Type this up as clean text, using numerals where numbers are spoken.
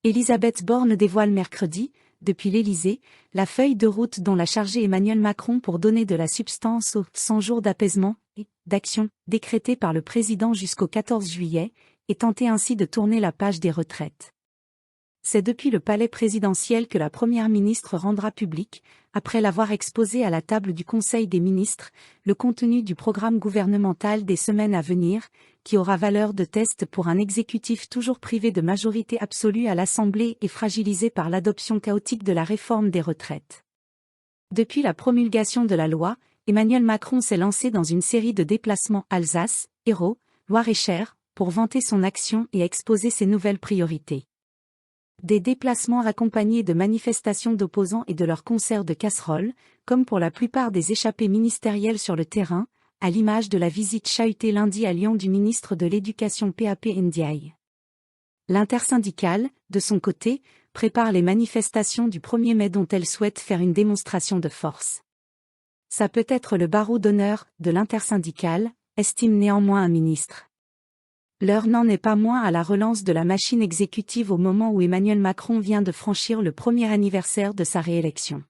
Elisabeth Borne dévoile mercredi, depuis l'Élysée, la feuille de route dont l'a chargé Emmanuel Macron pour donner de la substance aux 100 jours d'apaisement et d'action décrétés par le président jusqu'au 14 juillet, et tenter ainsi de tourner la page des retraites. C'est depuis le palais présidentiel que la première ministre rendra public, après l'avoir exposé à la table du Conseil des ministres, le contenu du programme gouvernemental des semaines à venir, qui aura valeur de test pour un exécutif toujours privé de majorité absolue à l'Assemblée et fragilisé par l'adoption chaotique de la réforme des retraites. Depuis la promulgation de la loi, Emmanuel Macron s'est lancé dans une série de déplacements Alsace, Hérault, Loir-et-Cher, pour vanter son action et exposer ses nouvelles priorités. Des déplacements accompagnés de manifestations d'opposants et de leurs concerts de casseroles, comme pour la plupart des échappées ministérielles sur le terrain, à l'image de la visite chahutée lundi à Lyon du ministre de l'Éducation P.A.P. Ndiaye. L'intersyndicale, de son côté, prépare les manifestations du 1er mai dont elle souhaite faire une démonstration de force. Ça peut être le barreau d'honneur de l'intersyndicale, estime néanmoins un ministre. L'heure n'en est pas moins à la relance de la machine exécutive au moment où Emmanuel Macron vient de franchir le premier anniversaire de sa réélection.